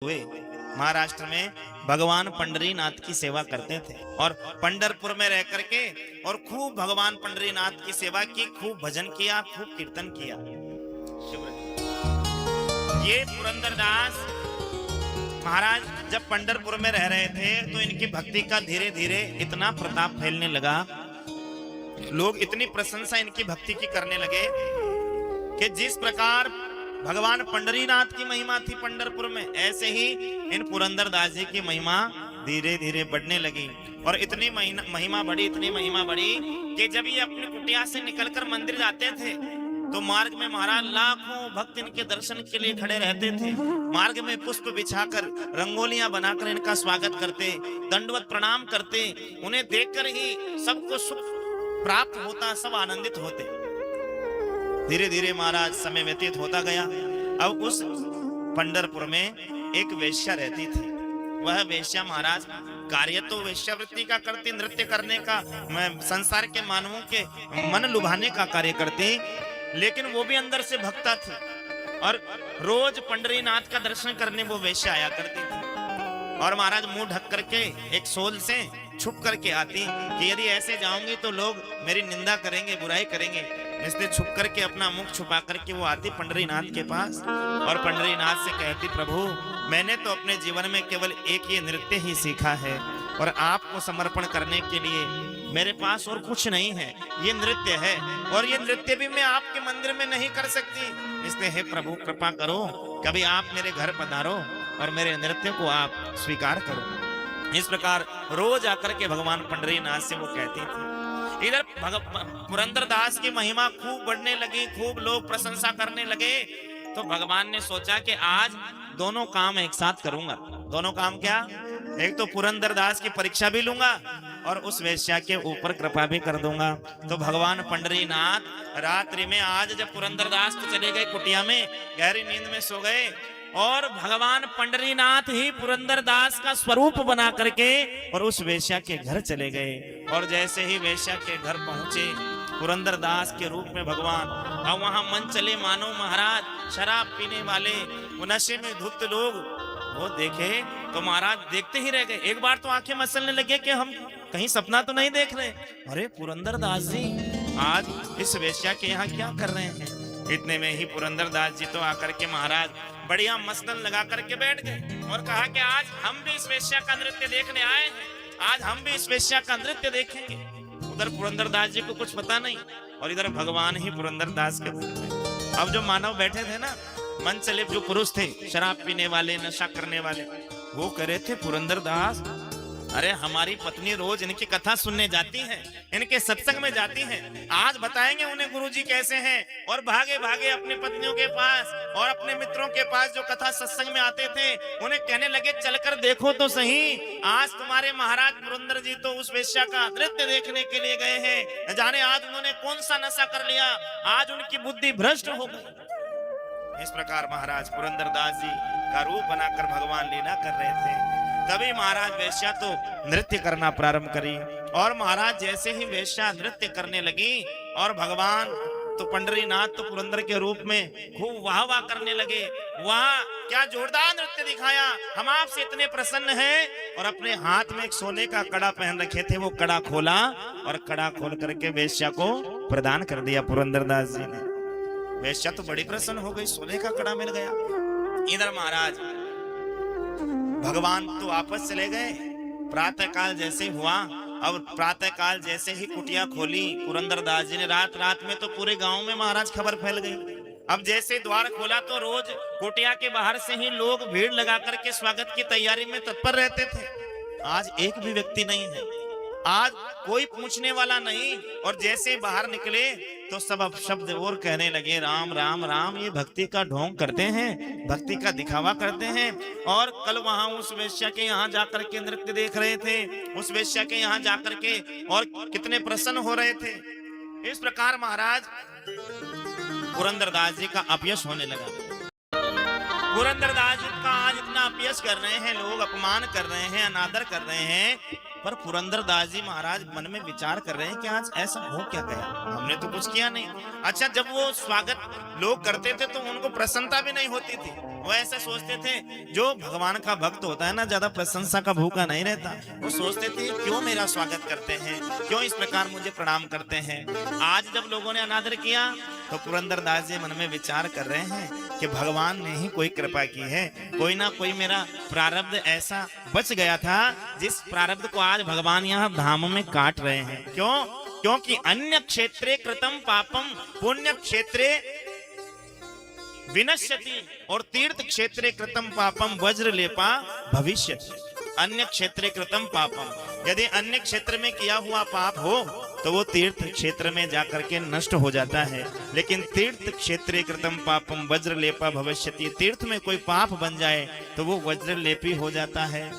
हुए महाराष्ट्र में भगवान पंडरीनाथ की सेवा करते थे और पंढरपुर में रह करके और खूब भगवान पंडरीनाथ की सेवा की, खूब भजन किया, खूब कीर्तन किया। ये पुरंदरदास महाराज जब पंढरपुर में रह रहे थे तो इनकी भक्ति का धीरे धीरे इतना प्रताप फैलने लगा, लोग इतनी प्रशंसा इनकी भक्ति की करने लगे कि जिस प्रकार भगवान पंडरीनाथ की महिमा थी पंढरपुर में, ऐसे ही इन पुरंदरदास जी की महिमा धीरे धीरे बढ़ने लगी। और इतनी महिमा बढ़ी, इतनी महिमा बढ़ी कि जब ये अपनी कुटिया से निकलकर मंदिर जाते थे तो मार्ग में महाराज लाखों भक्त इनके दर्शन के लिए खड़े रहते थे। मार्ग में पुष्प बिछाकर, रंगोलियां बनाकर इनका स्वागत करते, दंडवत प्रणाम करते। उन्हें देखकर ही सबको सुख प्राप्त होता, सब आनंदित होते। धीरे धीरे महाराज समय व्यतीत होता गया। अब उस पंढरपुर में एक वेश्या रहती थी। वह वेश्या महाराज कार्य तो वेश्यावृत्ति का करती, नृत्य करने का, संसार के मानवों के मन लुभाने का कार्य करती, लेकिन वो भी अंदर से भक्ता थी और रोज पंडरीनाथ का दर्शन करने वो वेश्या आया करती थी। और महाराज मुंह ढक करके एक सोल से छुप करके आती कि यदि ऐसे जाऊंगी तो लोग मेरी निंदा करेंगे, बुराई करेंगे, इसलिए छुप करके अपना मुख छुपा करके वो आती पंडरीनाथ के पास और पंडरीनाथ से कहती, प्रभु मैंने तो अपने जीवन में केवल एक ये नृत्य ही सीखा है और आपको समर्पण करने के लिए मेरे पास और कुछ नहीं है, ये नृत्य है और ये नृत्य भी मैं आपके मंदिर में नहीं कर सकती, इसलिए हे प्रभु कृपा करो, कभी आप मेरे घर पधारो और मेरे नृत्य को आप स्वीकार करो। इस प्रकार रोज आकर के भगवान पंडरीनाथ से वो कहती थी। इधर पुरंदरदास की महिमा खूब बढ़ने लगी, खूब लोग प्रशंसा करने लगे, तो भगवान ने सोचा कि आज दोनों काम एक साथ करूंगा। दोनों काम क्या? एक तो पुरंदरदास की परीक्षा भी लूंगा और उस वेश्या के ऊपर कृपा भी कर दूंगा। तो भगवान पंडरीनाथ रात्रि में आज जब पुरंदरदास तो चले गए कुटिया में, गहरी नींद में सो गए और भगवान पंडरीनाथ ही पुरंदरदास का स्वरूप बना करके और उस वेश्या के घर चले गए। और जैसे ही वेश्या के घर पहुंचे पुरंदरदास के रूप में भगवान, और वहां मन चले मानो महाराज शराब पीने वाले, वो नशे में धुत लोग वो देखे तो महाराज देखते ही रह गए। एक बार तो आंखें मसलने लगे कि हम कहीं सपना तो नहीं देख रहे। अरे पुरंदरदास जी आज इस वेश्या के यहाँ क्या कर रहे हैं? इतने में ही पुरंदरदास जी तो आकर के महाराज बढ़िया मसलन लगा करके बैठ गए और कहा कि आज हम भी इस वेश्या का नृत्य देखने आए हैं, आज हम भी इस वेश्या का नृत्य देखेंगे। उधर पुरंदरदास जी को कुछ पता नहीं और इधर भगवान ही पुरंदरदास के रूप में। अब जो मानव बैठे थे ना, मन चले जो पुरुष थे, शराब पीने वाले, नशा करने वाले, वो कह रहे थे पुरंदरदास अरे हमारी पत्नी रोज इनकी कथा सुनने जाती है, इनके सत्संग में जाती है, आज बताएंगे उन्हें गुरुजी कैसे हैं। और भागे भागे अपनी पत्नियों के पास और अपने मित्रों के पास जो कथा सत्संग में आते थे उन्हें कहने लगे चलकर देखो तो सही, आज तुम्हारे महाराज पुरंदर जी तो उस वेश्या का नृत्य देखने के लिए गए हैं, न जाने आज उन्होंने कौन सा नशा कर लिया, आज उनकी बुद्धि भ्रष्ट हो गई। इस प्रकार महाराज पुरंदरदास जी का रूप बनाकर भगवान लीला कर रहे थे। तभी महाराज वेश्या तो नृत्य करना प्रारंभ करी और महाराज जैसे ही वेश्या नृत्य करने लगी और भगवान तो पंडरीनाथ तो पुरंदर के रूप में खूब वाह वाह करने लगे। वाह क्या जोरदार नृत्य दिखाया, हम आपसे इतने प्रसन्न हैं। और अपने हाथ में एक सोने का कड़ा पहन रखे थे, वो कड़ा खोला और कड़ा खोल करके वेश्या को प्रदान कर दिया पुरंदरदास जी ने। वेश्या तो बड़ी प्रसन्न हो गई, सोने का कड़ा मिल गया। इधर महाराज भगवान तो वापस चले गए। प्रातः काल जैसे हुआ, अब प्रातः काल जैसे ही कुटिया खोली पुरंदरदास जी ने, रात में तो पूरे गांव में महाराज खबर फैल गई। अब जैसे द्वार खोला तो रोज कुटिया के बाहर से ही लोग भीड़ लगा करके स्वागत की तैयारी में तत्पर रहते थे। आज एक भी व्यक्ति नहीं है, आज कोई पूछने वाला नहीं। और जैसे बाहर निकले तो सब अब शब्द और कहने लगे राम राम राम, ये भक्ति का ढोंग करते हैं, भक्ति का दिखावा करते हैं। और कल वहां उस वेश्या के यहाँ जाकर के नृत्य देख रहे थे, उस वेश्या के यहाँ जाकर के और कितने प्रसन्न हो रहे थे। इस प्रकार महाराज पुरंदरदास जी का अपयश होने लगा। पुरंदरदास जी का आज इतना इतना अपयश कर रहे हैं, लोग अपमान कर रहे हैं, अनादर कर रहे हैं, पर पुरंदरदास जी महाराज मन में विचार कर रहे हैं कि आज ऐसा हो क्या गया, हमने तो कुछ किया नहीं। अच्छा, जब वो स्वागत लोग करते थे तो उनको प्रसन्नता भी नहीं होती थी। वो ऐसा सोचते थे, जो भगवान का भक्त होता है ना, ज्यादा प्रशंसा का भूखा नहीं रहता। वो सोचते थे क्यों मेरा स्वागत करते हैं, क्यों इस प्रकार मुझे प्रणाम करते हैं। आज जब लोगों ने अनादर किया तो पुरंदरदास जी मन में विचार कर रहे हैं कि भगवान ने ही कोई कृपा की है, कोई ना कोई मेरा प्रारब्ध ऐसा बच गया था जिस प्रारब्ध को आज भगवान यहाँ धाम में काट रहे हैं। क्यों? क्योंकि अन्य क्षेत्रे कृतम पापम पुण्य क्षेत्रे विनश्यति और तीर्थ क्षेत्रे कृतम पापम वज्र लेपा भविष्य। अन्य क्षेत्रे कृतम पापम, यदि अन्य क्षेत्र में किया हुआ पाप हो तो वो तीर्थ क्षेत्र में जाकर के नष्ट हो जाता है, लेकिन तीर्थ क्षेत्रे कृतम पापम वज्र लेपा भविष्यति, तीर्थ में कोई पाप बन जाए तो वो वज्र लेपी हो जाता है।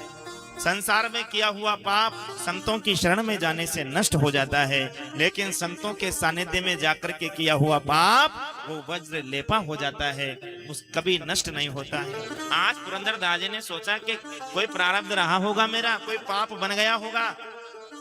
संसार में किया हुआ पाप संतों की शरण में जाने से नष्ट हो जाता है, लेकिन संतों के सानिध्य में जाकर के किया हुआ पाप वो वज्र लेपा हो जाता है, उस कभी नष्ट नहीं होता है। आज पुरंदरदास जी ने सोचा कि कोई प्रारब्ध रहा होगा मेरा, कोई पाप बन गया होगा,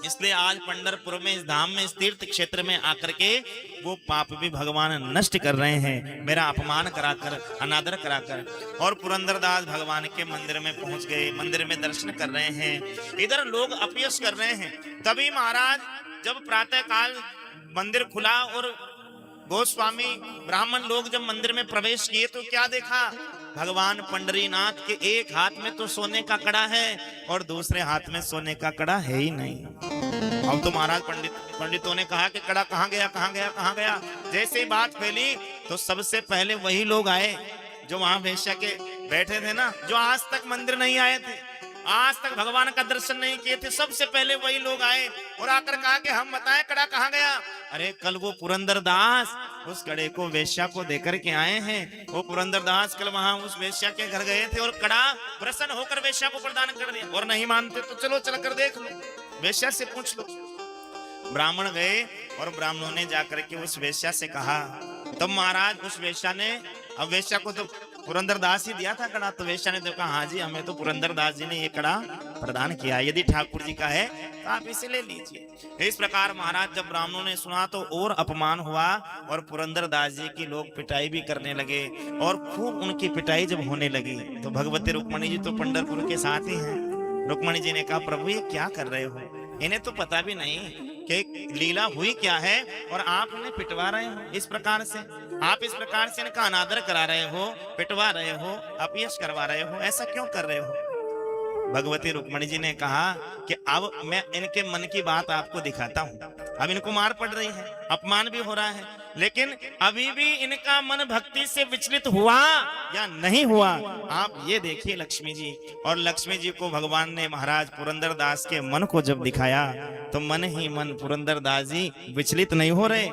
इसलिए आज पंढरपुर में इस धाम में इस तीर्थ क्षेत्र में आकर के वो पाप भी भगवान नष्ट कर रहे हैं, मेरा अपमान कराकर, अनादर कराकर। और पुरंदरदास भगवान के मंदिर में पहुंच गए, मंदिर में दर्शन कर रहे हैं, इधर लोग अपयश कर रहे हैं। तभी महाराज जब प्रातः काल मंदिर खुला और गोस्वामी ब्राह्मण लोग जब मंदिर में प्रवेश किए तो क्या देखा, भगवान पंडरीनाथ के एक हाथ में तो सोने का कड़ा है और दूसरे हाथ में सोने का कड़ा है ही नहीं। अब तो महाराज पंडितों ने कहा कि कड़ा कहाँ गया, कहाँ गया, कहाँ गया। जैसे ही बात फैली तो सबसे पहले वही लोग आए जो वहां वेश्या के बैठे थे ना, जो आज तक मंदिर नहीं आए थे, आज तक भगवान का दर्शन नहीं किए थे, सबसे पहले वही लोग आए और आकर कहा कि हम बताएं कड़ा कहाँ गया। अरे कल वो पुरंदरदास उस कड़े को वेश्या को देकर के आए हैं, वो पुरंदरदास कल वहां उस वेश्या के घर गए थे और कड़ा प्रसन्न होकर वेश्या को प्रदान कर दिया। और नहीं मानते तो चलो चल कर देख लो, वेश्या से पूछ लो। ब्राह्मण गए और ब्राह्मणों ने जाकर के उस वेश्या से कहा, तब महाराज उस वेश्या ने, अब वेश्या को तो पुरंदरदास ही दिया था कड़ा, तो वेश्या ने तो कहा हाँ जी, हमें तो पुरंदरदास जी ने ये कड़ा प्रदान किया, यदि ठाकुर जी का है तो आप इसे ले लीजिए। इस प्रकार महाराज जब ब्राह्मणों ने सुना तो और अपमान हुआ और पुरंदरदास जी की लोग पिटाई भी करने लगे। और खूब उनकी पिटाई जब होने लगी तो भगवती रुक्मणी जी तो पंढरपुर के साथ ही हैं। रुक्मणी जी ने कहा, प्रभु ये क्या कर रहे हो, इन्हें तो पता भी नहीं कि लीला हुई क्या है और आप उन्हें पिटवा रहे हो इस प्रकार से, आप इस प्रकार से इनका अनादर करा रहे हो, पिटवा रहे हो, अपयश करवा रहे हो, ऐसा क्यों कर रहे हो। भगवती रुक्मणी जी ने कहा कि अब मैं इनके मन की बात आपको दिखाता हूँ। अब इनको मार पड़ रही है, अपमान भी हो रहा है, लेकिन अभी भी इनका मन भक्ति से विचलित हुआ या नहीं हुआ, आप ये देखिए लक्ष्मी जी। और लक्ष्मी जी को भगवान ने महाराज पुरंदरदास के मन को जब दिखाया तो मन ही मन पुरंदरदास जी विचलित नहीं हो रहे,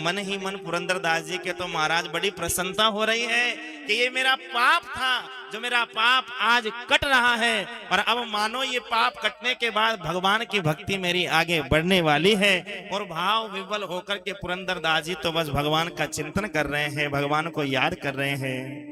मन ही मन पुरंदरदास जी के तो महाराज बड़ी प्रसन्नता हो रही है कि ये मेरा पाप था, जो मेरा पाप आज कट रहा है और अब मानो ये पाप कटने के बाद भगवान की भक्ति मेरी आगे बढ़ने वाली है। और भाव विवल होकर के पुरंदरदास जी तो बस भगवान का चिंतन कर रहे हैं, भगवान को याद कर रहे हैं।